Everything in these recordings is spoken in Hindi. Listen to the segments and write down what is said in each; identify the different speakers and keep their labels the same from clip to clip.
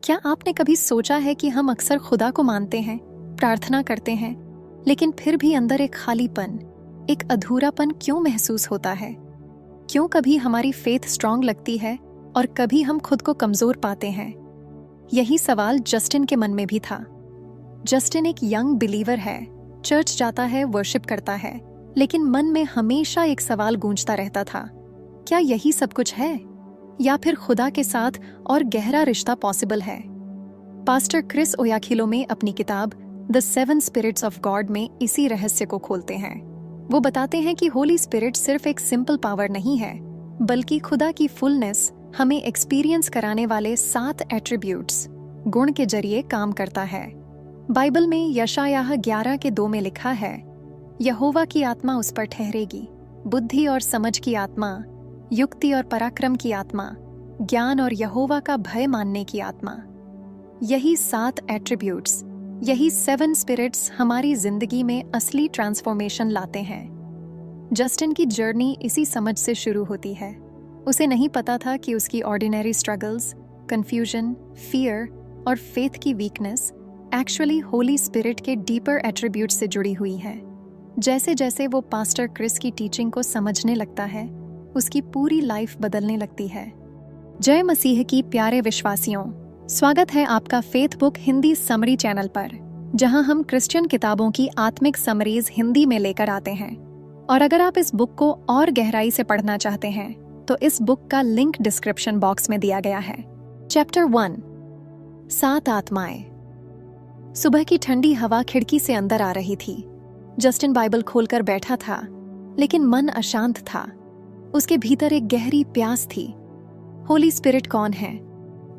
Speaker 1: क्या आपने कभी सोचा है कि हम अक्सर खुदा को मानते हैं, प्रार्थना करते हैं, लेकिन फिर भी अंदर एक खालीपन, एक अधूरापन क्यों महसूस होता है? क्यों कभी हमारी फेथ स्ट्रांग लगती है और कभी हम खुद को कमजोर पाते हैं? यही सवाल जस्टिन के मन में भी था। जस्टिन एक यंग बिलीवर है, चर्च जाता है, वर्शिप करता है, लेकिन मन में हमेशा एक सवाल गूंजता रहता था, क्या यही सब कुछ है या फिर खुदा के साथ और गहरा रिश्ता पॉसिबल है? पास्टर क्रिस ओयाखिलोमे अपनी किताब द 7 स्पिरिट्स ऑफ गॉड में इसी रहस्य को खोलते हैं। वो बताते हैं कि होली स्पिरिट सिर्फ एक सिंपल पावर नहीं है, बल्कि खुदा की फुलनेस हमें एक्सपीरियंस कराने वाले 7 एट्रीब्यूट्स, गुण के जरिए काम करता है। बाइबल में यशायाह 11:2 में लिखा है, यहोवा की आत्मा उस पर ठहरेगी, बुद्धि और समझ की आत्मा, युक्ति और पराक्रम की आत्मा, ज्ञान और यहोवा का भय मानने की आत्मा। यही 7 एट्रीब्यूट्स, यही 7 स्पिरिट्स हमारी जिंदगी में असली ट्रांसफॉर्मेशन लाते हैं। जस्टिन की जर्नी इसी समझ से शुरू होती है। उसे नहीं पता था कि उसकी ऑर्डिनरी स्ट्रगल्स, कंफ्यूजन, फियर और फेथ की वीकनेस एक्चुअली होली स्पिरिट के डीपर एट्रीब्यूट्स से जुड़ी हुई है। जैसे जैसे वो पास्टर क्रिस की टीचिंग को समझने लगता है, उसकी पूरी लाइफ बदलने लगती है। जय मसीह की प्यारे विश्वासियों, स्वागत है आपका faith book Hindi summary channel पर, जहां हम क्रिश्चियन किताबों की आत्मिक समरीज हिंदी में लेकर आते हैं। और अगर आप इस बुक को और गहराई से पढ़ना चाहते हैं तो इस बुक का लिंक डिस्क्रिप्शन बॉक्स में दिया गया है। चैप्टर 1, 7 आत्माएं। सुबह की ठंडी हवा खिड़की से अंदर आ रही थी। जस्टिन बाइबल खोलकर बैठा था, लेकिन मन अशांत था। उसके भीतर एक गहरी प्यास थी। होली स्पिरिट कौन है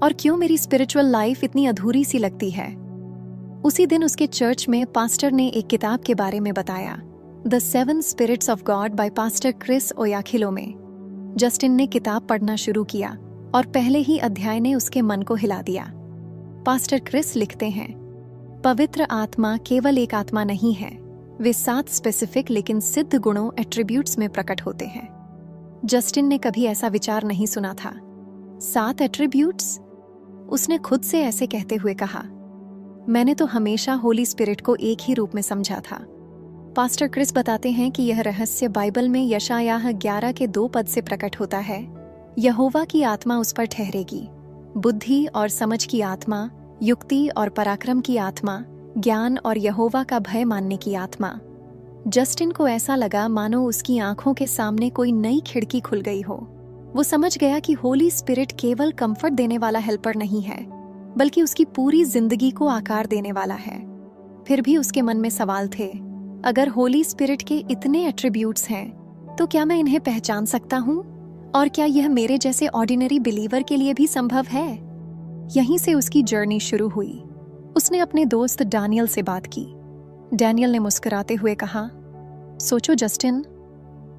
Speaker 1: और क्यों मेरी स्पिरिचुअल लाइफ इतनी अधूरी सी लगती है? उसी दिन उसके चर्च में पास्टर ने एक किताब के बारे में बताया, the 7 spirits of god by pastor Chris Oyakhilome. Justin ने किताब पढ़ना शुरू किया और पहले ही अध्याय ने उसके मन को हिला दिया। पास्टर क्रिस लिखते हैं, पवित्र आत्मा केवल एक आत्मा नहीं है, वे 7 स्पेसिफिक लेकिन सिद्ध गुणों, एट्रीब्यूट्स में प्रकट होते हैं। जस्टिन ने कभी ऐसा विचार नहीं सुना था। 7 एट्रीब्यूट्स? उसने खुद से ऐसे कहते हुए कहा, मैंने तो हमेशा होली स्पिरिट को एक ही रूप में समझा था। पास्टर क्रिस बताते हैं कि यह रहस्य बाइबल में यशायाह 11:2 से प्रकट होता है, यहोवा की आत्मा उस पर ठहरेगी, बुद्धि और समझ की आत्मा, युक्ति और पराक्रम की आत्मा, ज्ञान और यहोवा का भय मानने की आत्मा। जस्टिन को ऐसा लगा मानो उसकी आंखों के सामने कोई नई खिड़की खुल गई हो। वो समझ गया कि होली स्पिरिट केवल कंफर्ट देने वाला हेल्पर नहीं है, बल्कि उसकी पूरी जिंदगी को आकार देने वाला है। फिर भी उसके मन में सवाल थे, अगर होली स्पिरिट के इतने एट्रीब्यूट्स हैं, तो क्या मैं इन्हें पहचान सकता हूँ? और क्या यह मेरे जैसे ऑर्डिनरी बिलीवर के लिए भी संभव है? यहीं से उसकी जर्नी शुरू हुई। उसने अपने दोस्त डैनियल से बात की। डैनियल ने मुस्कुराते हुए कहा, सोचो जस्टिन,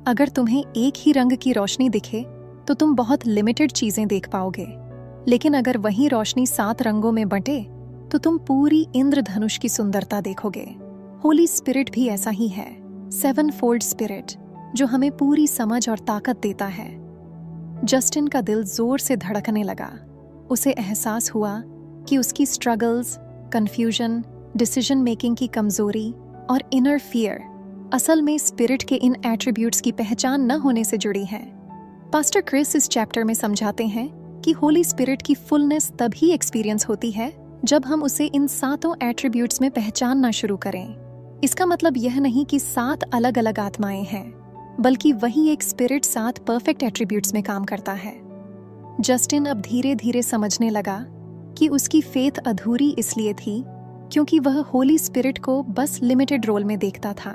Speaker 1: अगर तुम्हें एक ही रंग की रोशनी दिखे तो तुम बहुत लिमिटेड चीजें देख पाओगे, लेकिन अगर वही रोशनी 7 रंगों में बंटे तो तुम पूरी इंद्रधनुष की सुंदरता देखोगे। होली स्पिरिट भी ऐसा ही है, 7 फोल्ड स्पिरिट, जो हमें पूरी समझ और ताकत देता है। जस्टिन का दिल जोर से धड़कने लगा। उसे एहसास हुआ कि उसकी स्ट्रगल्स, कंफ्यूजन, डिसीजन मेकिंग की कमजोरी और इनर फियर असल में स्पिरिट के इन एट्रीब्यूट्स की पहचान न होने से जुड़ी हैं। पास्टर क्रिस इस चैप्टर में समझाते हैं कि होली स्पिरिट की फुलनेस तभी एक्सपीरियंस होती है जब हम उसे इन 7 एट्रीब्यूट्स में पहचानना शुरू करें। इसका मतलब यह नहीं कि 7 अलग अलग आत्माएं हैं, बल्कि वही एक स्पिरिट 7 परफेक्ट एट्रीब्यूट्स में काम करता है। जस्टिन अब धीरे धीरे समझने लगा कि उसकी फेथ अधूरी इसलिए थी क्योंकि वह होली स्पिरिट को बस लिमिटेड रोल में देखता था।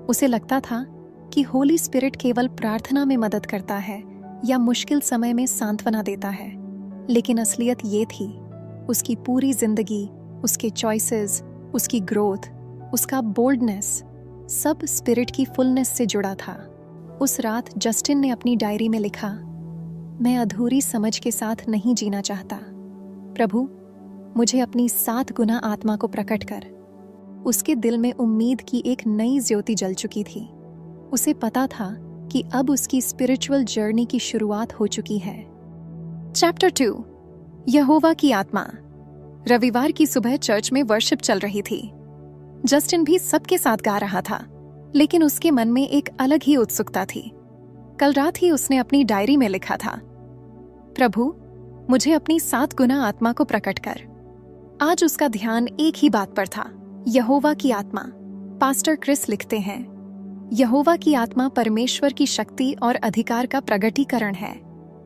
Speaker 1: उसे लगता था कि होली स्पिरिट केवल प्रार्थना में मदद करता है या मुश्किल समय में सांत्वना देता है, लेकिन असलियत ये थी, उसकी पूरी जिंदगी, उसके चॉइसेस, उसकी ग्रोथ, उसका बोल्डनेस, सब स्पिरिट की फुलनेस से जुड़ा था। उस रात जस्टिन ने अपनी डायरी में लिखा, मैं अधूरी समझ के साथ नहीं जीना चाहता। प्रभु, मुझे अपनी 7 गुना आत्मा को प्रकट कर। उसके दिल में उम्मीद की एक नई ज्योति जल चुकी थी। उसे पता था कि अब उसकी स्पिरिचुअल जर्नी की शुरुआत हो चुकी है। चैप्टर 2, यहोवा की आत्मा। रविवार की सुबह चर्च में वर्शिप चल रही थी। जस्टिन भी सबके साथ गा रहा था, लेकिन उसके मन में एक अलग ही उत्सुकता थी। कल रात ही उसने अपनी डायरी में लिखा था, प्रभु, मुझे अपनी 7 गुना आत्मा को प्रकट कर। आज उसका ध्यान एक ही बात पर था, यहोवा की आत्मा। पास्टर क्रिस लिखते हैं, यहोवा की आत्मा परमेश्वर की शक्ति और अधिकार का प्रगटीकरण है।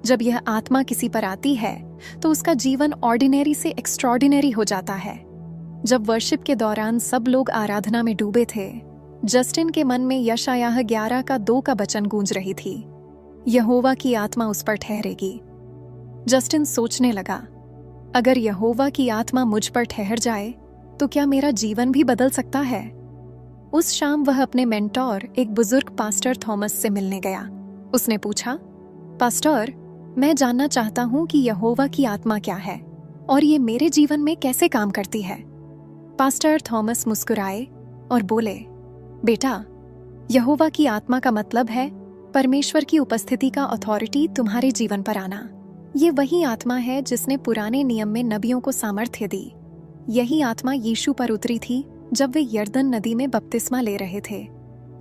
Speaker 1: जब यह आत्मा किसी पर आती है तो उसका जीवन ऑर्डिनरी से एक्स्ट्रॉर्डिनरी हो जाता है। जब वर्शिप के दौरान सब लोग आराधना में डूबे थे, जस्टिन के मन में यशायाह 11:2 का वचन गूंज रही थी, यहोवा की आत्मा उस पर ठहरेगी। जस्टिन सोचने लगा, अगर यहोवा की आत्मा मुझ पर ठहर जाए तो क्या मेरा जीवन भी बदल सकता है? उस शाम वह अपने मेंटोर, एक बुजुर्ग पास्टर थॉमस से मिलने गया। उसने पूछा, पास्टर, मैं जानना चाहता हूं कि यहोवा की आत्मा क्या है और ये मेरे जीवन में कैसे काम करती है। पास्टर थॉमस मुस्कुराए और बोले, बेटा, यहोवा की आत्मा का मतलब है परमेश्वर की उपस्थिति का अथॉरिटी तुम्हारे जीवन पर आना। ये वही आत्मा है जिसने पुराने नियम में नबियों को सामर्थ्य दी। यही आत्मा यीशु पर उतरी थी जब वे यर्दन नदी में बपतिस्मा ले रहे थे।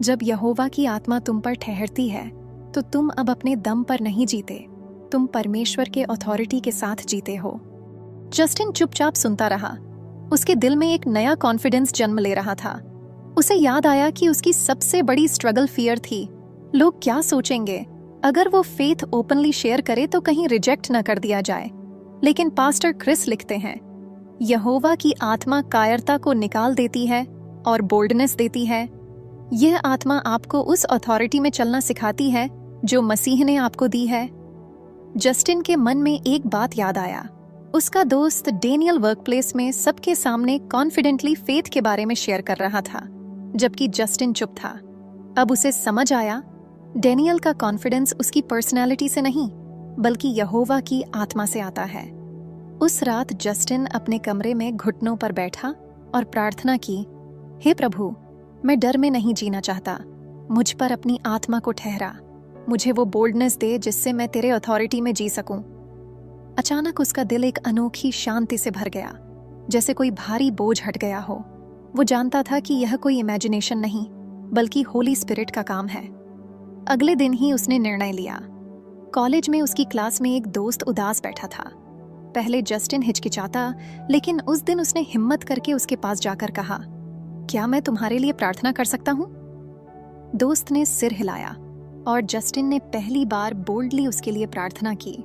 Speaker 1: जब यहोवा की आत्मा तुम पर ठहरती है तो तुम अब अपने दम पर नहीं जीते, तुम परमेश्वर के अथॉरिटी के साथ जीते हो। जस्टिन चुपचाप सुनता रहा। उसके दिल में एक नया कॉन्फिडेंस जन्म ले रहा था। उसे याद आया कि उसकी सबसे बड़ी स्ट्रगल फियर थी, लोग क्या सोचेंगे? अगर वो फेथ ओपनली शेयर करे तो कहीं रिजेक्ट न कर दिया जाए। लेकिन पास्टर क्रिस लिखते हैं, यहोवा की आत्मा कायरता को निकाल देती है और बोल्डनेस देती है। यह आत्मा आपको उस अथॉरिटी में चलना सिखाती है जो मसीह ने आपको दी है। जस्टिन के मन में एक बात याद आया। उसका दोस्त डेनियल वर्कप्लेस में सबके सामने कॉन्फिडेंटली फेथ के बारे में शेयर कर रहा था, जबकि जस्टिन चुप था। अब उसे समझ आया, डेनियल का कॉन्फिडेंस उसकी पर्सनैलिटी से नहीं बल्कि यहोवा की आत्मा से आता है। उस रात जस्टिन अपने कमरे में घुटनों पर बैठा और प्रार्थना की, हे प्रभु, मैं डर में नहीं जीना चाहता, मुझ पर अपनी आत्मा को ठहरा, मुझे वो बोल्डनेस दे जिससे मैं तेरे अथॉरिटी में जी सकूं। अचानक उसका दिल एक अनोखी शांति से भर गया, जैसे कोई भारी बोझ हट गया हो। वो जानता था कि यह कोई इमेजिनेशन नहीं बल्कि होली स्पिरिट का काम है। अगले दिन ही उसने निर्णय लिया। कॉलेज में उसकी क्लास में एक दोस्त उदास बैठा था। पहले जस्टिन हिचकिचाता, लेकिन उस दिन उसने हिम्मत करके उसके पास जाकर कहा, क्या मैं तुम्हारे लिए प्रार्थना कर सकता हूँ? दोस्त ने सिर हिलाया और जस्टिन ने पहली बार बोल्डली उसके लिए प्रार्थना की।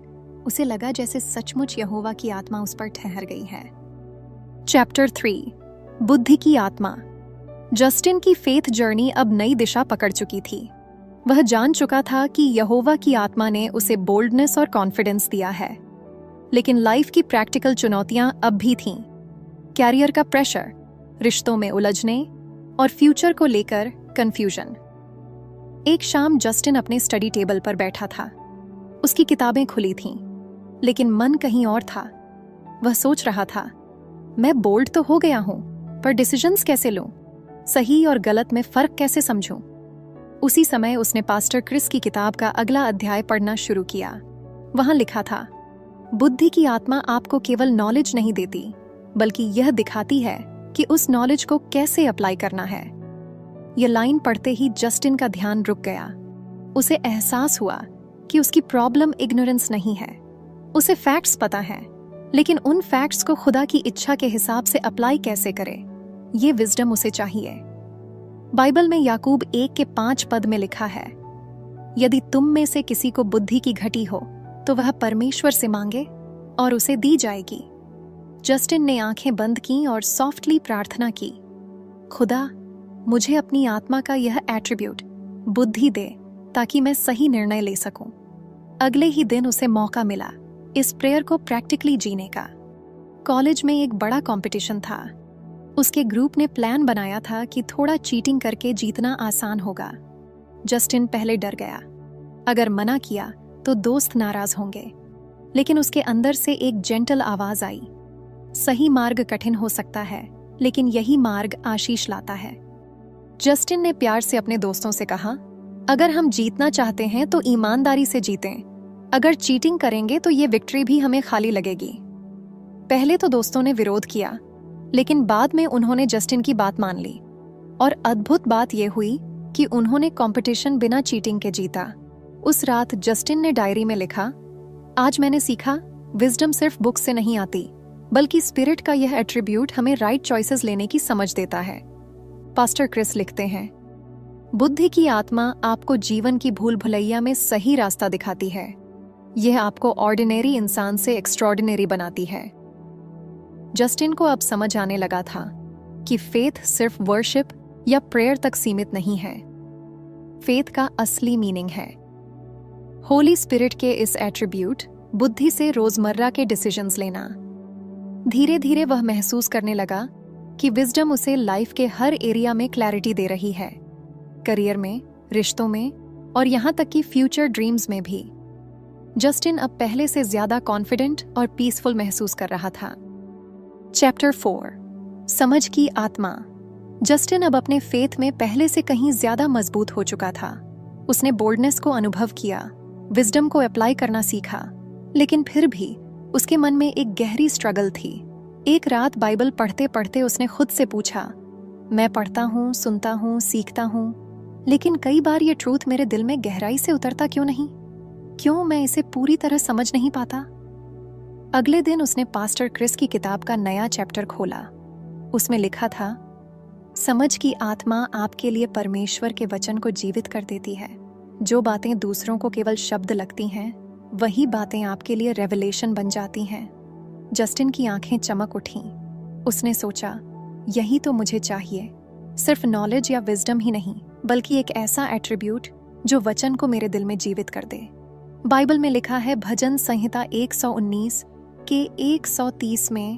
Speaker 1: उसे लगा जैसे सचमुच यहोवा की आत्मा उस पर ठहर गई है। चैप्टर 3, बुद्धि की आत्मा। जस्टिन की फेथ जर्नी अब नई दिशा पकड़ चुकी थी। वह जान चुका था कि यहोवा की आत्मा ने उसे बोल्डनेस और कॉन्फिडेंस दिया है, लेकिन लाइफ की प्रैक्टिकल चुनौतियां अब भी थीं। कैरियर का प्रेशर, रिश्तों में उलझने और फ्यूचर को लेकर कंफ्यूजन। एक शाम जस्टिन अपने स्टडी टेबल पर बैठा था। उसकी किताबें खुली थीं, लेकिन मन कहीं और था। वह सोच रहा था, मैं बोल्ड तो हो गया हूं, पर डिसीजंस कैसे लूं? सही और गलत में फर्क कैसे समझूं? उसी समय उसने पास्टर क्रिस की किताब का अगला अध्याय पढ़ना शुरू किया। वहां लिखा था, बुद्धि की आत्मा आपको केवल नॉलेज नहीं देती बल्कि यह दिखाती है कि उस नॉलेज को कैसे अप्लाई करना है। यह लाइन पढ़ते ही जस्टिन का ध्यान रुक गया। उसे एहसास हुआ कि उसकी प्रॉब्लम इग्नोरेंस नहीं है। उसे फैक्ट्स पता है, लेकिन उन फैक्ट्स को खुदा की इच्छा के हिसाब से अप्लाई कैसे करे, ये विजडम उसे चाहिए। बाइबल में याकूब 1:5 में लिखा है, यदि तुम में से किसी को बुद्धि की घटी हो तो वह परमेश्वर से मांगे और उसे दी जाएगी। जस्टिन ने आंखें बंद की और सॉफ्टली प्रार्थना की, खुदा, मुझे अपनी आत्मा का यह एट्रीब्यूट बुद्धि दे ताकि मैं सही निर्णय ले सकूं। अगले ही दिन उसे मौका मिला इस प्रेयर को प्रैक्टिकली जीने का। कॉलेज में एक बड़ा कंपटीशन था। उसके ग्रुप ने प्लान बनाया था कि थोड़ा चीटिंग करके जीतना आसान होगा। जस्टिन पहले डर गया, अगर मना किया तो दोस्त नाराज होंगे, लेकिन उसके अंदर से एक जेंटल आवाज आई, सही मार्ग कठिन हो सकता है लेकिन यही मार्ग आशीष लाता है। जस्टिन ने प्यार से अपने दोस्तों से कहा, अगर हम जीतना चाहते हैं तो ईमानदारी से जीतें, अगर चीटिंग करेंगे तो ये विक्ट्री भी हमें खाली लगेगी। पहले तो दोस्तों ने विरोध किया, लेकिन बाद में उन्होंने जस्टिन की बात मान ली। और अद्भुत बात यह हुई कि उन्होंने कंपटीशन बिना चीटिंग के जीता। उस रात जस्टिन ने डायरी में लिखा, आज मैंने सीखा, विजडम सिर्फ बुक से नहीं आती, बल्कि स्पिरिट का यह एट्रीब्यूट हमें राइट चॉइसेस लेने की समझ देता है। पास्टर क्रिस लिखते हैं, बुद्धि की आत्मा आपको जीवन की भूल भुलैया में सही रास्ता दिखाती है। यह आपको ऑर्डिनरी इंसान से एक्स्ट्रॉर्डिनरी बनाती है। जस्टिन को अब समझ आने लगा था कि फेथ सिर्फ वर्शिप या प्रेयर तक सीमित नहीं है। फेथ का असली मीनिंग है होली स्पिरिट के इस एट्रीब्यूट बुद्धि से रोजमर्रा के डिसीजंस लेना। धीरे धीरे वह महसूस करने लगा कि विजडम उसे लाइफ के हर एरिया में क्लैरिटी दे रही है, करियर में, रिश्तों में और यहाँ तक कि फ्यूचर ड्रीम्स में भी। जस्टिन अब पहले से ज्यादा कॉन्फिडेंट और पीसफुल महसूस कर रहा था। चैप्टर 4, समझ की आत्मा। जस्टिन अब अपने फेथ में पहले से कहीं ज्यादा मजबूत हो चुका था। उसने बोल्डनेस को अनुभव किया, विजडम को अप्लाई करना सीखा, लेकिन फिर भी उसके मन में एक गहरी स्ट्रगल थी। एक रात बाइबल पढ़ते पढ़ते उसने खुद से पूछा, मैं पढ़ता हूँ, सुनता हूँ, सीखता हूँ, लेकिन कई बार ये ट्रूथ मेरे दिल में गहराई से उतरता क्यों नहीं? क्यों मैं इसे पूरी तरह समझ नहीं पाता? अगले दिन उसने पास्टर क्रिस की किताब का नया चैप्टर खोला। उसमें लिखा था, समझ की आत्मा आपके लिए परमेश्वर के वचन को जीवित कर देती है। जो बातें दूसरों को केवल शब्द लगती हैं, वही बातें आपके लिए रेवलेशन बन जाती हैं। जस्टिन की आंखें चमक उठीं। उसने सोचा, यही तो मुझे चाहिए, सिर्फ नॉलेज या विजडम ही नहीं, बल्कि एक ऐसा एट्रीब्यूट जो वचन को मेरे दिल में जीवित कर दे। बाइबल में लिखा है, भजन संहिता 119 के 130 में,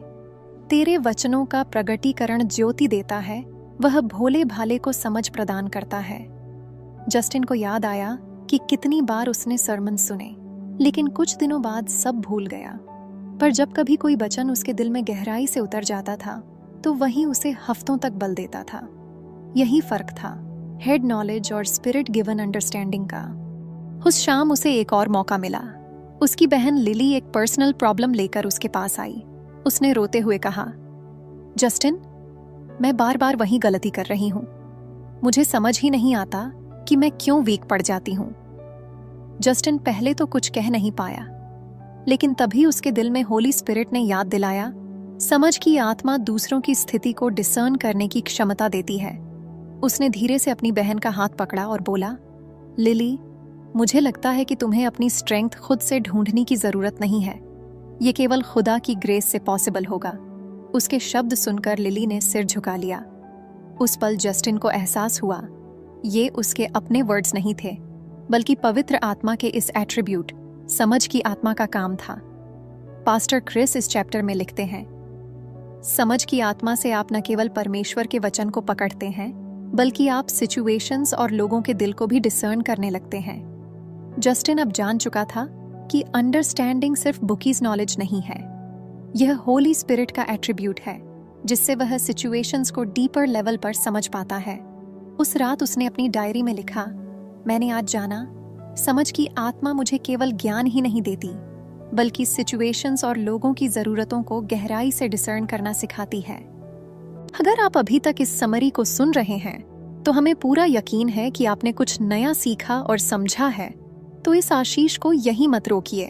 Speaker 1: तेरे वचनों का प्रगटीकरण ज्योति देता है, वह भोले भाले को समझ प्रदान करता है। जस्टिन को याद आया कि कितनी बार उसने सरमन सुने, लेकिन कुछ दिनों बाद सब भूल गया। पर जब कभी कोई वचन उसके दिल में गहराई से उतर जाता था, तो वही उसे हफ्तों तक बल देता था। यही फर्क था हेड नॉलेज और स्पिरिट गिवन अंडरस्टैंडिंग का। उस शाम उसे एक और मौका मिला। उसकी बहन लिली एक पर्सनल प्रॉब्लम लेकर उसके पास आई। उसने रोते हुए कहा, जस्टिन, मैं बार बार वही गलती कर रही हूं। मुझे समझ ही नहीं आता कि मैं क्यों वीक पड़ जाती हूं। जस्टिन पहले तो कुछ कह नहीं पाया, लेकिन तभी उसके दिल में होली स्पिरिट ने याद दिलाया, समझ की आत्मा दूसरों की स्थिति को डिसर्न करने की क्षमता देती है। उसने धीरे से अपनी बहन का हाथ पकड़ा और बोला, लिली, मुझे लगता है कि तुम्हें अपनी स्ट्रेंथ खुद से ढूंढने की जरूरत नहीं है। ये केवल खुदा की ग्रेस से पॉसिबल होगा। उसके शब्द सुनकर लिली ने सिर झुका लिया। उस पल जस्टिन को एहसास हुआ, ये उसके अपने वर्ड्स नहीं थे, बल्कि पवित्र आत्मा के इस एट्रीब्यूट, समझ की आत्मा का काम था। पास्टर क्रिस इस चैप्टर में लिखते हैं, समझ की आत्मा से आप न केवल परमेश्वर के वचन को पकड़ते हैं, बल्कि आप सिचुएशंस और लोगों के दिल को भी डिसर्न करने लगते हैं। जस्टिन अब जान चुका था कि अंडरस्टैंडिंग सिर्फ बुकीज नॉलेज नहीं है, यह होली स्पिरिट का एट्रीब्यूट है, जिससे वह सिचुएशंस को डीपर लेवल पर समझ पाता है। उस रात उसने अपनी डायरी में लिखा, मैंने आज जाना, समझ की आत्मा मुझे केवल ज्ञान ही नहीं देती, बल्कि सिचुएशंस और लोगों की जरूरतों को गहराई से डिसर्न करना सिखाती है। अगर आप अभी तक इस समरी को सुन रहे हैं, तो हमें पूरा यकीन है कि आपने कुछ नया सीखा और समझा है। तो इस आशीष को यहीं मत रोकिए।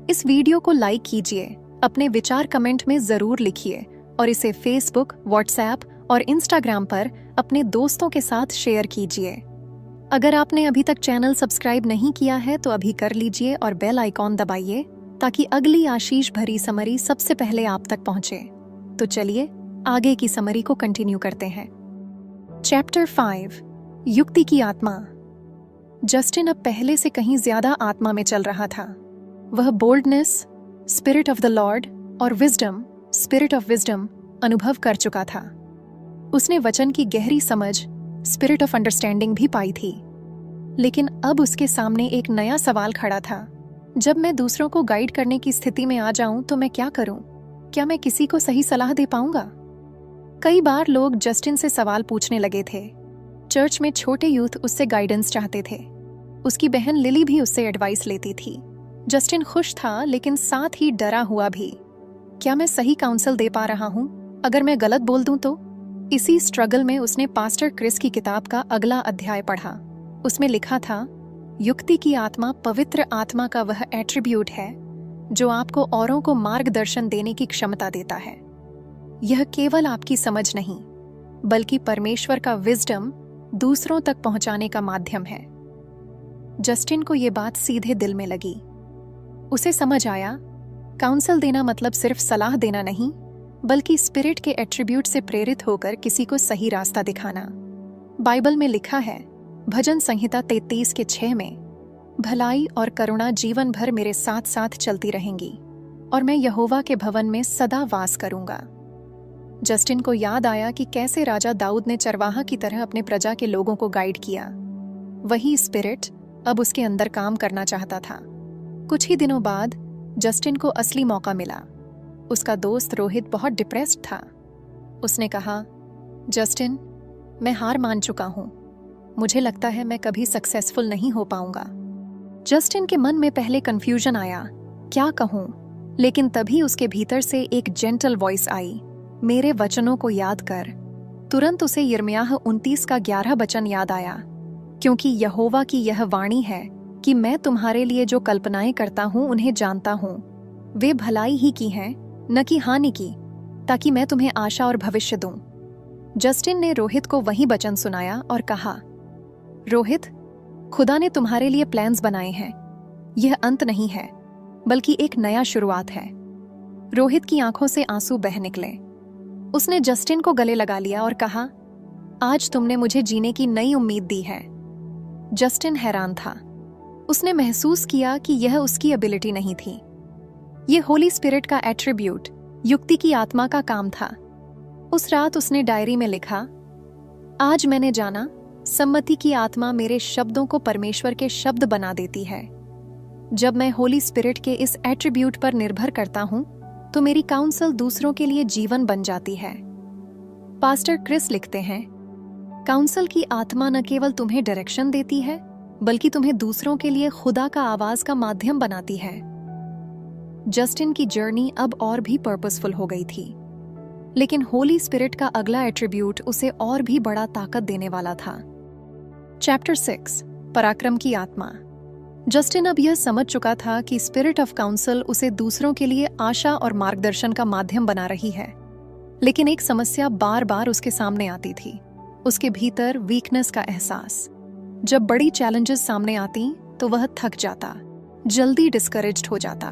Speaker 1: इस वीडियो को लाइक कीजिए, अपने विचार कमेंट में जरूर लिखिए और इसे फेसबुक, व्हाट्सएप और इंस्टाग्राम पर अपने दोस्तों के साथ शेयर कीजिए। अगर आपने अभी तक चैनल सब्सक्राइब नहीं किया है तो अभी कर लीजिए और बेल आइकॉन दबाइए, ताकि अगली आशीष भरी समरी सबसे पहले आप तक पहुंचे। तो चलिए आगे की समरी को कंटिन्यू करते हैं। चैप्टर 5, युक्ति की आत्मा। जस्टिन अब पहले से कहीं ज्यादा आत्मा में चल रहा था। वह boldness, spirit of the Lord और विजडम, स्पिरिट ऑफ विजडम अनुभव कर चुका था। उसने वचन की गहरी समझ, स्पिरिट ऑफ अंडरस्टैंडिंग भी पाई थी। लेकिन अब उसके सामने एक नया सवाल खड़ा था, जब मैं दूसरों को गाइड करने की स्थिति में आ जाऊं तो मैं क्या करूं? क्या मैं किसी को सही सलाह दे पाऊंगा? कई बार लोग जस्टिन से सवाल पूछने लगे थे। चर्च में छोटे यूथ उससे गाइडेंस चाहते थे। उसकी बहन लिली भी उससे एडवाइस लेती थी। जस्टिन खुश था, लेकिन साथ ही डरा हुआ भी। क्या मैं सही काउंसल दे पा रहा हूँ? अगर मैं गलत बोल दूं तो? इसी स्ट्रगल में उसने पास्टर क्रिस की किताब का अगला अध्याय पढ़ा। उसमें लिखा था, युक्ति की आत्मा पवित्र आत्मा का वह एट्रीब्यूट है जो आपको औरों को मार्गदर्शन देने की क्षमता देता है। यह केवल आपकी समझ नहीं, बल्कि परमेश्वर का विजडम दूसरों तक पहुंचाने का माध्यम है। जस्टिन को यह बात सीधे दिल में लगी। उसे समझ आया, काउंसल देना मतलब सिर्फ सलाह देना नहीं, बल्कि स्पिरिट के एट्रीब्यूट से प्रेरित होकर किसी को सही रास्ता दिखाना। बाइबल में लिखा है, भजन संहिता 33:6 में, भलाई और करुणा जीवन भर मेरे साथ साथ चलती रहेंगी और मैं यहोवा के भवन में सदा वास करूंगा। जस्टिन को याद आया कि कैसे राजा दाऊद ने चरवाहा की तरह अपने प्रजा के लोगों को गाइड किया। वही स्पिरिट अब उसके अंदर काम करना चाहता था। कुछ ही दिनों बाद जस्टिन को असली मौका मिला। उसका दोस्त रोहित बहुत डिप्रेस्ड था। उसने कहा, जस्टिन, मैं हार मान चुका हूं। मुझे लगता है मैं कभी सक्सेसफुल नहीं हो पाऊंगा। जस्टिन के मन में पहले कंफ्यूजन आया, क्या कहूं? लेकिन तभी उसके भीतर से एक जेंटल वॉइस आई, मेरे वचनों को याद कर। तुरंत उसे यिर्मयाह 29:11 वचन याद आया, क्योंकि यहोवा की यह वाणी है कि मैं तुम्हारे लिए जो कल्पनाएं करता हूं उन्हें जानता हूं। वे भलाई ही की हैं, न कि हानि की, ताकि मैं तुम्हें आशा और भविष्य दूं। जस्टिन ने रोहित को वही वचन सुनाया और कहा, रोहित, खुदा ने तुम्हारे लिए प्लान्स बनाए हैं। यह अंत नहीं है, बल्कि एक नया शुरुआत है। रोहित की आंखों से आंसू बह निकले। उसने जस्टिन को गले लगा लिया और कहा, आज तुमने मुझे जीने की नई उम्मीद दी है। जस्टिन हैरान था। उसने महसूस किया कि यह उसकी एबिलिटी नहीं थी, यह होली स्पिरिट का एट्रीब्यूट, युक्ति की आत्मा का काम था। उस रात उसने डायरी में लिखा, आज मैंने जाना, सम्मति की आत्मा मेरे शब्दों को परमेश्वर के शब्द बना देती है। जब मैं होली स्पिरिट के इस एट्रीब्यूट पर निर्भर करता हूं, तो मेरी काउंसल दूसरों के लिए जीवन बन जाती है। पास्टर क्रिस लिखते हैं, काउंसल की आत्मा न केवल तुम्हें डायरेक्शन देती है, बल्कि तुम्हें दूसरों के लिए खुदा का आवाज का माध्यम बनाती है। जस्टिन की जर्नी अब और भी पर्पसफुल हो गई थी, लेकिन होली स्पिरिट का अगला एट्रीब्यूट उसे और भी बड़ा ताकत देने वाला था। चैप्टर 6, पराक्रम की आत्मा। जस्टिन अब यह समझ चुका था कि स्पिरिट ऑफ काउंसल उसे दूसरों के लिए आशा और मार्गदर्शन का माध्यम बना रही है। लेकिन एक समस्या बार बार उसके सामने आती थी, उसके भीतर वीकनेस का एहसास। जब बड़ी चैलेंजेस सामने आती तो वह थक जाता, जल्दी डिस्करेज्ड हो जाता।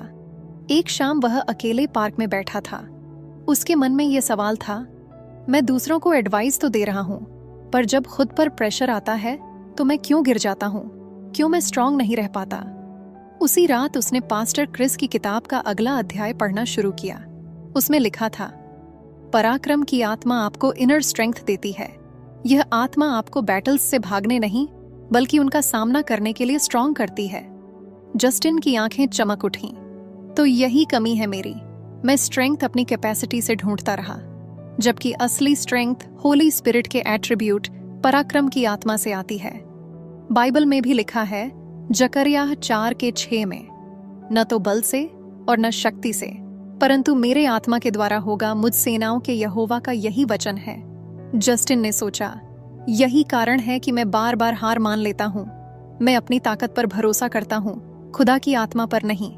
Speaker 1: एक शाम वह अकेले पार्क में बैठा था। उसके मन में यह सवाल था, मैं दूसरों को एडवाइस तो दे रहा हूं, पर जब खुद पर प्रेशर आता है तो मैं क्यों गिर जाता हूं? क्यों मैं स्ट्रांग नहीं रह पाता? उसी रात उसने पास्टर क्रिस की किताब का अगला अध्याय पढ़ना शुरू किया। उसमें लिखा था, पराक्रम की आत्मा आपको इनर स्ट्रेंथ देती है। यह आत्मा आपको बैटल्स से भागने नहीं, बल्कि उनका सामना करने के लिए स्ट्रांग करती है। जस्टिन की आंखें चमक उठीं। तो यही कमी है मेरी। मैं स्ट्रेंथ अपनी कैपेसिटी से ढूंढता रहा, जबकि असली स्ट्रेंथ होली स्पिरिट के एट्रीब्यूट पराक्रम की आत्मा से आती है। बाइबल में भी लिखा है, जकरिया 4:6 में, न तो बल से और न शक्ति से, परंतु मेरे आत्मा के द्वारा होगा, मुझ सेनाओं के यहोवा का यही वचन है। जस्टिन ने सोचा, यही कारण है कि मैं बार बार हार मान लेता हूं। मैं अपनी ताकत पर भरोसा करता हूं, खुदा की आत्मा पर नहीं।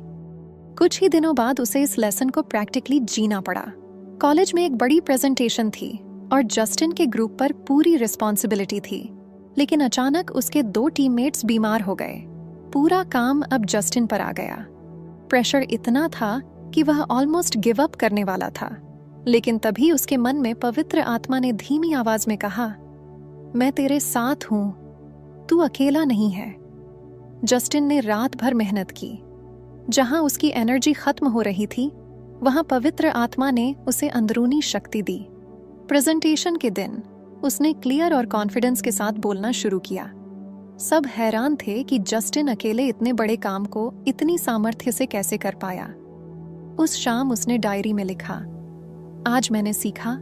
Speaker 1: कुछ ही दिनों बाद उसे इस लेसन को प्रैक्टिकली जीना पड़ा। कॉलेज में एक बड़ी प्रेजेंटेशन थी और जस्टिन के ग्रुप पर पूरी रिस्पॉन्सिबिलिटी थी। लेकिन अचानक उसके 2 टीममेट्स बीमार हो गए। पूरा काम अब जस्टिन पर आ गया। प्रेशर इतना था कि वह ऑलमोस्ट गिव अप करने वाला था। लेकिन तभी उसके मन में पवित्र आत्मा ने धीमी आवाज में कहा, मैं तेरे साथ हूं, तू अकेला नहीं है। जस्टिन ने रात भर मेहनत की। जहां उसकी एनर्जी खत्म हो रही थी, वहां पवित्र आत्मा ने उसे अंदरूनी शक्ति दी। प्रेजेंटेशन के दिन उसने क्लियर और कॉन्फिडेंस के साथ बोलना शुरू किया। सब हैरान थे कि जस्टिन अकेले इतने बड़े काम को इतनी सामर्थ्य से कैसे कर पाया। उस शाम उसने डायरी में लिखा, आज मैंने सीखा,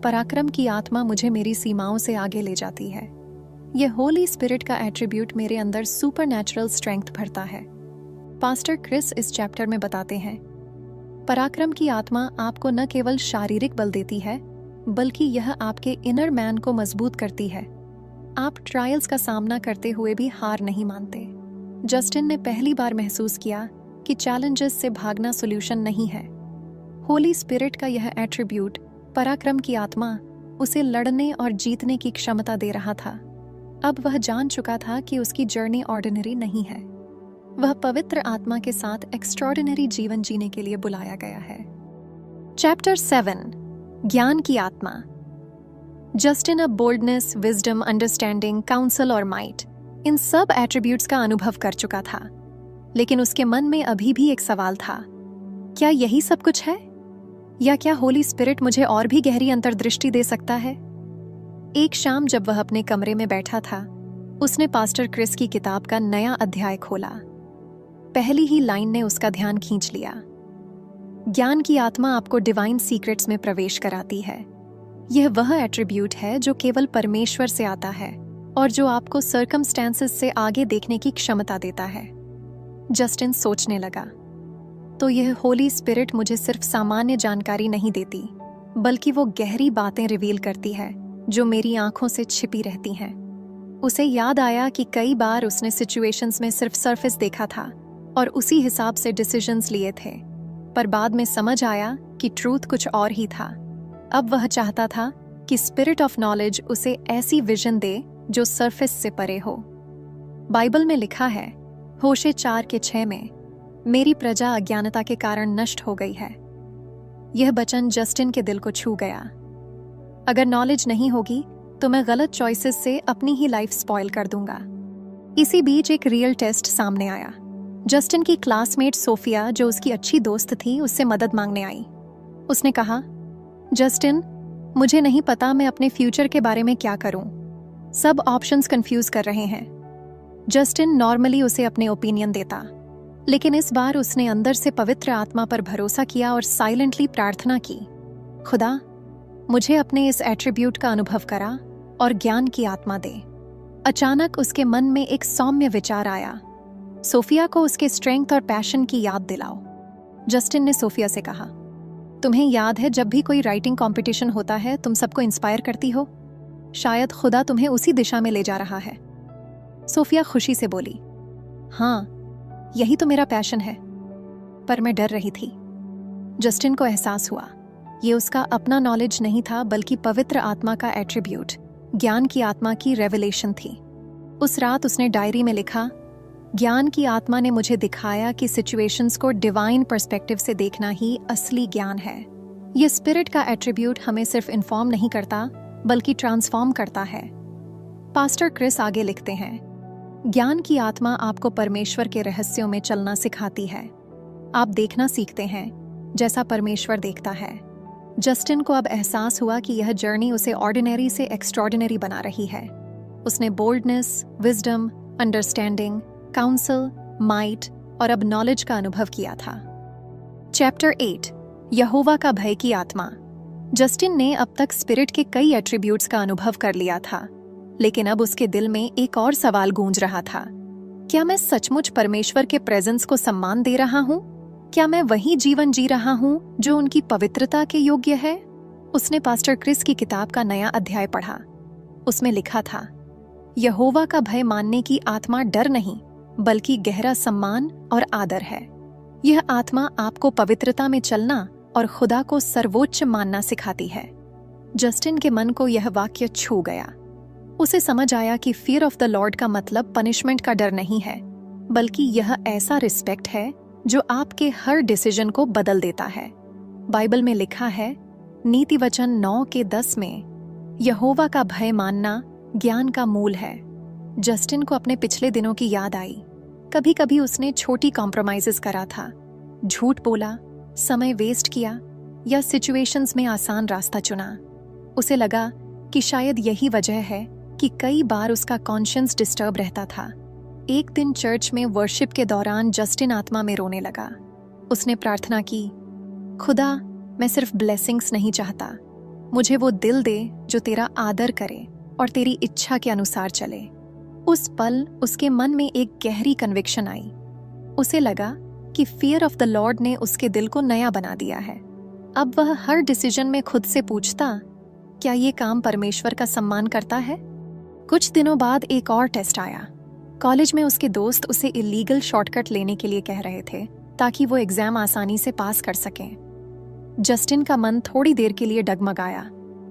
Speaker 1: पराक्रम की आत्मा मुझे मेरी सीमाओं से आगे ले जाती है। यह होली स्पिरिट का एट्रीब्यूट मेरे अंदर सुपरनैचुरल स्ट्रेंथ भरता है। पास्टर क्रिस इस चैप्टर में बताते हैं, पराक्रम की आत्मा आपको न केवल शारीरिक बल देती है, बल्कि यह आपके इनर मैन को मजबूत करती है। आप ट्रायल्स का सामना करते हुए भी हार नहीं मानते। जस्टिन ने पहली बार महसूस किया कि चैलेंजेस से भागना सॉल्यूशन नहीं है। होली स्पिरिट का यह एट्रीब्यूट, पराक्रम की आत्मा, उसे लड़ने और जीतने की क्षमता दे रहा था। अब वह जान चुका था कि उसकी जर्नी ऑर्डिनरी नहीं है। वह पवित्र आत्मा के साथ एक्स्ट्रॉर्डिनरी जीवन जीने के लिए बुलाया गया है। चैप्टर 7, ज्ञान की आत्मा। जस्टिन अब बोल्डनेस, विजडम, अंडरस्टैंडिंग, काउंसल और माइट, इन सब एट्रीब्यूट्स का अनुभव कर चुका था। लेकिन उसके मन में अभी भी एक सवाल था, क्या यही सब कुछ है? या क्या होली स्पिरिट मुझे और भी गहरी अंतर्दृष्टि दे सकता है? एक शाम जब वह अपने कमरे में बैठा था, उसने पास्टर क्रिस की किताब का नया अध्याय खोला। पहली ही लाइन ने उसका ध्यान खींच लिया। ज्ञान की आत्मा आपको डिवाइन सीक्रेट्स में प्रवेश कराती है। यह वह एट्रीब्यूट है जो केवल परमेश्वर से आता है और जो आपको सर्कमस्टेंसेस से आगे देखने की क्षमता देता है। जस्टिन सोचने लगा, तो यह होली स्पिरिट मुझे सिर्फ सामान्य जानकारी नहीं देती, बल्कि वो गहरी बातें रिवील करती है जो मेरी आंखों से छिपी रहती हैं। उसे याद आया कि कई बार उसने सिचुएशंस में सिर्फ सरफेस देखा था और उसी हिसाब से डिसीजंस लिए थे, पर बाद में समझ आया कि ट्रूथ कुछ और ही था। अब वह चाहता था कि स्पिरिट ऑफ नॉलेज उसे ऐसी विजन दे जो सरफेस से परे हो। बाइबल में लिखा है, होशे 4:6 में, मेरी प्रजा अज्ञानता के कारण नष्ट हो गई है। यह वचन जस्टिन के दिल को छू गया। अगर नॉलेज नहीं होगी तो मैं गलत चॉइसेस से अपनी ही लाइफ स्पॉइल कर दूंगा। इसी बीच एक रियल टेस्ट सामने आया। जस्टिन की क्लासमेट सोफिया, जो उसकी अच्छी दोस्त थी, उससे मदद मांगने आई। उसने कहा, जस्टिन, मुझे नहीं पता मैं अपने फ्यूचर के बारे में क्या करूं। सब ऑप्शंस कंफ्यूज कर रहे हैं। जस्टिन नॉर्मली उसे अपने ओपिनियन देता, लेकिन इस बार उसने अंदर से पवित्र आत्मा पर भरोसा किया और साइलेंटली प्रार्थना की, खुदा, मुझे अपने इस एट्रीब्यूट का अनुभव करा और ज्ञान की आत्मा दे। अचानक उसके मन में एक सौम्य विचार आया, सोफिया को उसके स्ट्रेंथ और पैशन की याद दिलाओ। जस्टिन ने सोफिया से कहा, तुम्हें याद है जब भी कोई राइटिंग कंपटीशन होता है तुम सबको इंस्पायर करती हो? शायद खुदा तुम्हें उसी दिशा में ले जा रहा है। सोफिया खुशी से बोली, हाँ, यही तो मेरा पैशन है। पर मैं डर रही थी। जस्टिन को एहसास हुआ, ये उसका अपना नॉलेज नहीं था, बल्कि पवित्र आत्मा का एट्रीब्यूट, ज्ञान की आत्मा की रेवलेशन थी। उस रात उसने डायरी में लिखा, ज्ञान की आत्मा ने मुझे दिखाया कि सिचुएशंस को डिवाइन पर्सपेक्टिव से देखना ही असली ज्ञान है। ये स्पिरिट का एट्रीब्यूट हमें सिर्फ इन्फॉर्म नहीं करता, बल्कि ट्रांसफॉर्म करता है। पास्टर क्रिस आगे लिखते हैं, ज्ञान की आत्मा आपको परमेश्वर के रहस्यों में चलना सिखाती है। आप देखना सीखते हैं जैसा परमेश्वर देखता है। जस्टिन को अब एहसास हुआ कि यह जर्नी उसे ऑर्डिनरी से एक्स्ट्रॉर्डिनरी बना रही है। उसने boldness, wisdom, understanding, counsel, might और अब नॉलेज का अनुभव किया था। चैप्टर 8, यहोवा का भय की आत्मा। जस्टिन ने अब तक स्पिरिट के कई एट्रीब्यूट्स का अनुभव कर लिया था, लेकिन अब उसके दिल में एक और सवाल गूंज रहा था, क्या मैं सचमुच परमेश्वर के प्रेजेंस को सम्मान दे रहा हूँ? क्या मैं वही जीवन जी रहा हूँ जो उनकी पवित्रता के योग्य है? उसने पास्टर क्रिस की किताब का नया अध्याय पढ़ा। उसमें लिखा था, यहोवा का भय मानने की आत्मा डर नहीं, बल्कि गहरा सम्मान और आदर है। यह आत्मा आपको पवित्रता में चलना और खुदा को सर्वोच्च मानना सिखाती है। जस्टिन के मन को यह वाक्य छू गया। उसे समझ आया कि फियर ऑफ द लॉर्ड का मतलब पनिशमेंट का डर नहीं है, बल्कि यह ऐसा रिस्पेक्ट है जो आपके हर डिसीजन को बदल देता है। बाइबल में लिखा है, नीति वचन 9:10 में, यहोवा का भय मानना ज्ञान का मूल है। जस्टिन को अपने पिछले दिनों की याद आई। कभी कभी उसने छोटी कॉम्प्रोमाइजेस करा था, झूठ बोला, समय वेस्ट किया या सिचुएशंस में आसान रास्ता चुना। उसे लगा कि शायद यही वजह है कि कई बार उसका कॉन्शियंस डिस्टर्ब रहता था। एक दिन चर्च में वर्शिप के दौरान जस्टिन आत्मा में रोने लगा। उसने प्रार्थना की, खुदा, मैं सिर्फ ब्लेसिंग्स नहीं चाहता, मुझे वो दिल दे जो तेरा आदर करे और तेरी इच्छा के अनुसार चले। उस पल उसके मन में एक गहरी कन्विक्शन आई। उसे लगा कि फियर ऑफ द लॉर्ड ने उसके दिल को नया बना दिया है। अब वह हर डिसीजन में खुद से पूछता, क्या ये काम परमेश्वर का सम्मान करता है? कुछ दिनों बाद एक और टेस्ट आया। कॉलेज में उसके दोस्त उसे इलीगल शॉर्टकट लेने के लिए कह रहे थे ताकि वो एग्जाम आसानी से पास कर सकें। जस्टिन का मन थोड़ी देर के लिए डगमगाया,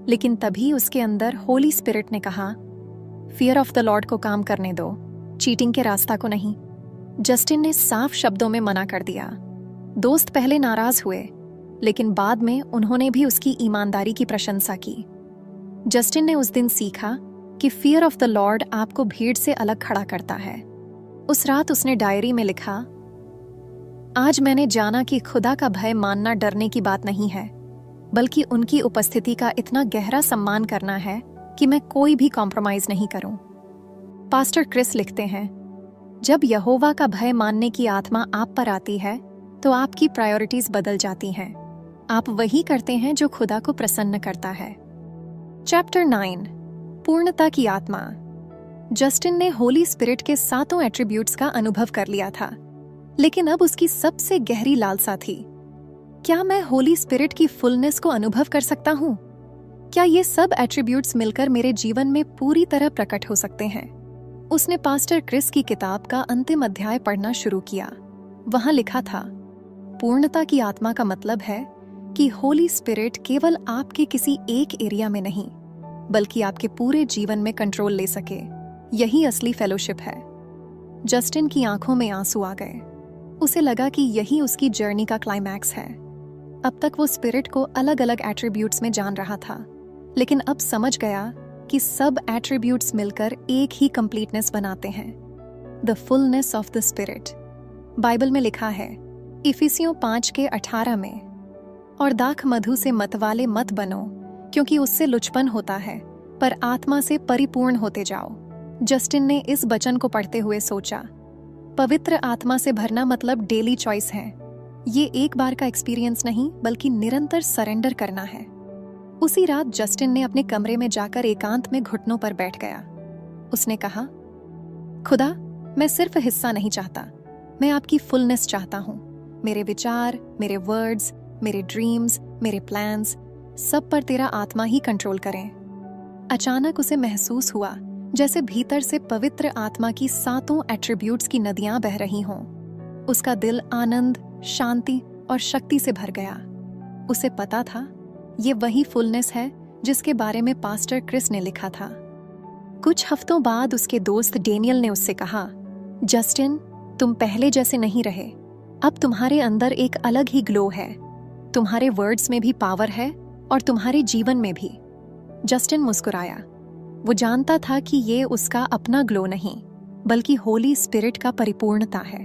Speaker 1: लेकिन तभी उसके अंदर होली स्पिरिट ने कहा, फियर ऑफ द लॉर्ड को काम करने दो, चीटिंग के रास्ता को नहीं। जस्टिन ने साफ शब्दों में मना कर दिया। दोस्त पहले नाराज हुए, लेकिन बाद में उन्होंने भी उसकी ईमानदारी की प्रशंसा की। जस्टिन ने उस दिन सीखा कि फियर ऑफ द लॉर्ड आपको भीड़ से अलग खड़ा करता है। उस रात उसने डायरी में लिखा, आज मैंने जाना कि खुदा का भय मानना डरने की बात नहीं है, बल्कि उनकी उपस्थिति का इतना गहरा सम्मान करना है कि मैं कोई भी कॉम्प्रोमाइज नहीं करूं। पास्टर क्रिस लिखते हैं, जब यहोवा का भय मानने की आत्मा आप पर आती है तो आपकी प्रायोरिटीज बदल जाती हैं। आप वही करते हैं जो खुदा को प्रसन्न करता है। चैप्टर 9, पूर्णता की आत्मा। जस्टिन ने होली स्पिरिट के 7 एट्रीब्यूट्स का अनुभव कर लिया था, लेकिन अब उसकी सबसे गहरी लालसा थी, क्या मैं होली स्पिरिट की फुलनेस को अनुभव कर सकता हूँ? क्या ये सब एट्रीब्यूट्स मिलकर मेरे जीवन में पूरी तरह प्रकट हो सकते हैं? उसने पास्टर क्रिस की किताब का अंतिम अध्याय पढ़ना शुरू किया। वहां लिखा था, पूर्णता की आत्मा का मतलब है कि होली स्पिरिट केवल आपके किसी एक एरिया में नहीं, बल्कि आपके पूरे जीवन में कंट्रोल ले सके। यही असली फेलोशिप है। जस्टिन की आंखों में आंसू आ गए। उसे लगा कि यही उसकी जर्नी का क्लाइमैक्स है। अब तक वो स्पिरिट को अलग अलग एट्रीब्यूट्स में जान रहा था, लेकिन अब समझ गया कि सब एट्रीब्यूट्स मिलकर एक ही कंप्लीटनेस बनाते हैं, the fullness of the spirit. Bible में लिखा है, इफिसियों 5:18 में, और दाख मधु से मतवाले मत बनो, क्योंकि उससे लुचपन होता है, पर आत्मा से परिपूर्ण होते जाओ। जस्टिन ने इस वचन को पढ़ते हुए सोचा, पवित्र आत्मा से भरना मतलब डेली चॉइस है। ये एक बार का एक्सपीरियंस नहीं, बल्कि निरंतर सरेंडर करना है। उसी रात जस्टिन ने अपने कमरे में जाकर एकांत में घुटनों पर बैठ गया। उसने कहा, खुदा, मैं सिर्फ हिस्सा नहीं चाहता, मैं आपकी फुलनेस चाहता हूँ। मेरे विचार, मेरे वर्ड्स, मेरे ड्रीम्स, मेरे प्लान्स, सब पर तेरा आत्मा ही कंट्रोल करें। अचानक उसे महसूस हुआ जैसे भीतर से पवित्र आत्मा की 7 एट्रीब्यूट्स की नदियां बह रही हों। उसका दिल आनंद, शांति और शक्ति से भर गया। उसे पता था, ये वही फुलनेस है जिसके बारे में पास्टर क्रिस ने लिखा था। कुछ हफ्तों बाद उसके दोस्त डेनियल ने उससे कहा, जस्टिन, तुम पहले जैसे नहीं रहे। अब तुम्हारे अंदर एक अलग ही ग्लो है। तुम्हारे वर्ड्स में भी पावर है और तुम्हारे जीवन में भी। जस्टिन मुस्कुराया। वो जानता था कि ये उसका अपना ग्लो नहीं, बल्कि होली स्पिरिट का परिपूर्णता है।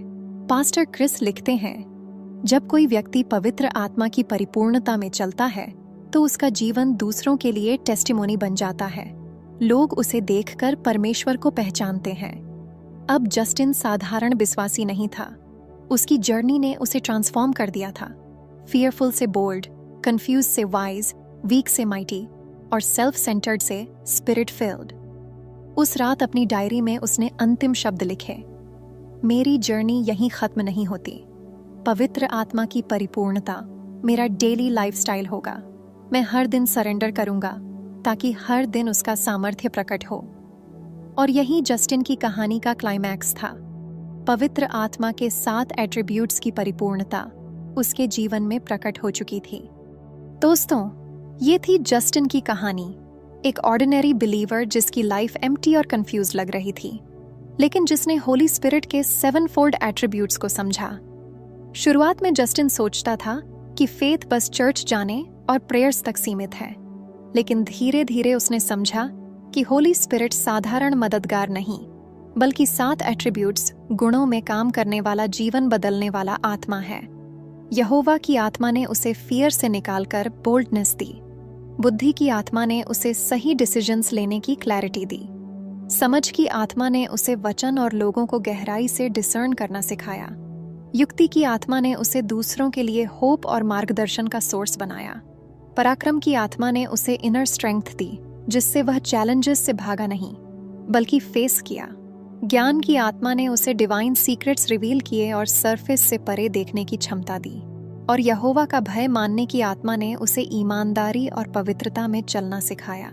Speaker 1: पास्टर क्रिस लिखते हैं, जब कोई व्यक्ति पवित्र आत्मा की परिपूर्णता में चलता है तो उसका जीवन दूसरों के लिए टेस्टिमोनी बन जाता है। लोग उसे देखकर परमेश्वर को पहचानते हैं। अब जस्टिन साधारण विश्वासी नहीं था। उसकी जर्नी ने उसे ट्रांसफॉर्म कर दिया था। फियरफुल से बोल्ड, कंफ्यूज से वाइज, वीक से माइटी और सेल्फ सेंटर्ड से स्पिरिट फिल्ड। उस रात अपनी डायरी में उसने अंतिम शब्द लिखे, मेरी जर्नी यहीं खत्म नहीं होती। पवित्र आत्मा की परिपूर्णता मेरा डेली लाइफस्टाइल होगा। मैं हर दिन सरेंडर करूंगा ताकि हर दिन उसका सामर्थ्य प्रकट हो। और यही जस्टिन की कहानी का क्लाइमैक्स था। पवित्र आत्मा के 7 एट्रीब्यूट्स की परिपूर्णता उसके जीवन में प्रकट हो चुकी थी। दोस्तों, ये थी जस्टिन की कहानी, एक ऑर्डिनरी बिलीवर जिसकी लाइफ एम्प्टी और कंफ्यूज लग रही थी, लेकिन जिसने होली स्पिरिट के 7-फोल्ड एट्रीब्यूट्स को समझा। शुरुआत में जस्टिन सोचता था कि फेथ बस चर्च जाने और प्रेयर्स तक सीमित है, लेकिन धीरे धीरे उसने समझा कि होली स्पिरिट साधारण मददगार नहीं, बल्कि 7 एट्रीब्यूट्स गुणों में काम करने वाला, जीवन बदलने वाला आत्मा है। यहोवा की आत्मा ने उसे फियर से निकालकर बोल्डनेस दी। बुद्धि की आत्मा ने उसे सही डिसीजंस लेने की क्लैरिटी दी। समझ की आत्मा ने उसे वचन और लोगों को गहराई से डिसर्न करना सिखाया। युक्ति की आत्मा ने उसे दूसरों के लिए होप और मार्गदर्शन का सोर्स बनाया। पराक्रम की आत्मा ने उसे इनर स्ट्रेंथ दी, जिससे वह चैलेंजेस से भागा नहीं, बल्कि फेस किया। ज्ञान की आत्मा ने उसे डिवाइन सीक्रेट्स रिवील किए और सरफेस से परे देखने की क्षमता दी, और यहोवा का भय मानने की आत्मा ने उसे ईमानदारी और पवित्रता में चलना सिखाया।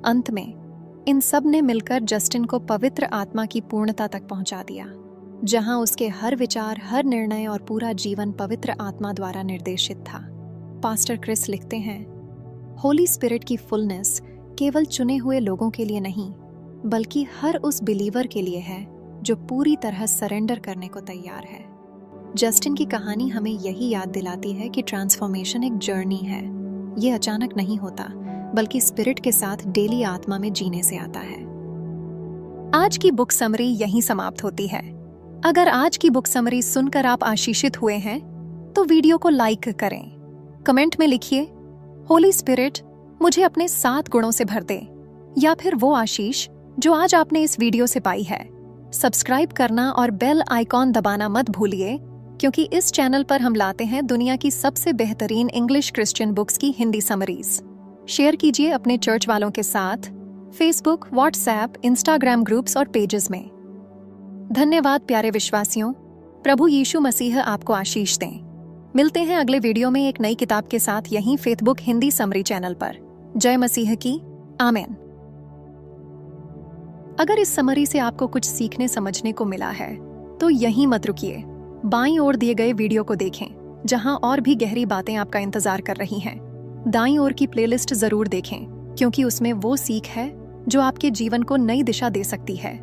Speaker 1: अंत में इन सब ने मिलकर जस्टिन को पवित्र आत्मा की पूर्णता तक पहुंचा दिया, जहां उसके हर विचार, हर निर्णय और पूरा जीवन पवित्र आत्मा द्वारा निर्देशित था। पास्टर क्रिस लिखते हैं, होली स्पिरिट की फुलनेस केवल चुने हुए लोगों के लिए नहीं, बल्कि हर उस बिलीवर के लिए है जो पूरी तरह सरेंडर करने को तैयार है। जस्टिन की कहानी हमें यही याद दिलाती है कि ट्रांसफॉर्मेशन एक जर्नी है। ये अचानक नहीं होता, बल्कि स्पिरिट के साथ डेली आत्मा में जीने से आता है। आज की बुक समरी यहीं समाप्त होती है। अगर आज की बुक समरी सुनकर आप आशीषित हुए हैं तो वीडियो को लाइक करें, कमेंट में लिखिए, होली स्पिरिट मुझे अपने 7 गुणों से भर दे, या फिर वो आशीष जो आज आपने इस वीडियो से पाई है। सब्सक्राइब करना और बेल आइकॉन दबाना मत भूलिए, क्योंकि इस चैनल पर हम लाते हैं दुनिया की सबसे बेहतरीन इंग्लिश क्रिश्चियन बुक्स की हिंदी समरीज। शेयर कीजिए अपने चर्च वालों के साथ, फेसबुक, व्हाट्सएप, इंस्टाग्राम ग्रुप्स और पेजेस में। धन्यवाद प्यारे विश्वासियों। प्रभु यीशु मसीह आपको आशीष दें। मिलते हैं अगले वीडियो में एक नई किताब के साथ यहीं फेथबुक हिंदी समरी चैनल पर। जय मसीह की। आमीन। अगर इस समरी से आपको कुछ सीखने समझने को मिला है तो यहीं मत रुकिए, बाईं ओर दिए गए वीडियो को देखें, जहां और भी गहरी बातें आपका इंतजार कर रही हैं। दाईं ओर की प्लेलिस्ट जरूर देखें, क्योंकि उसमें वो सीख है जो आपके जीवन को नई दिशा दे सकती है।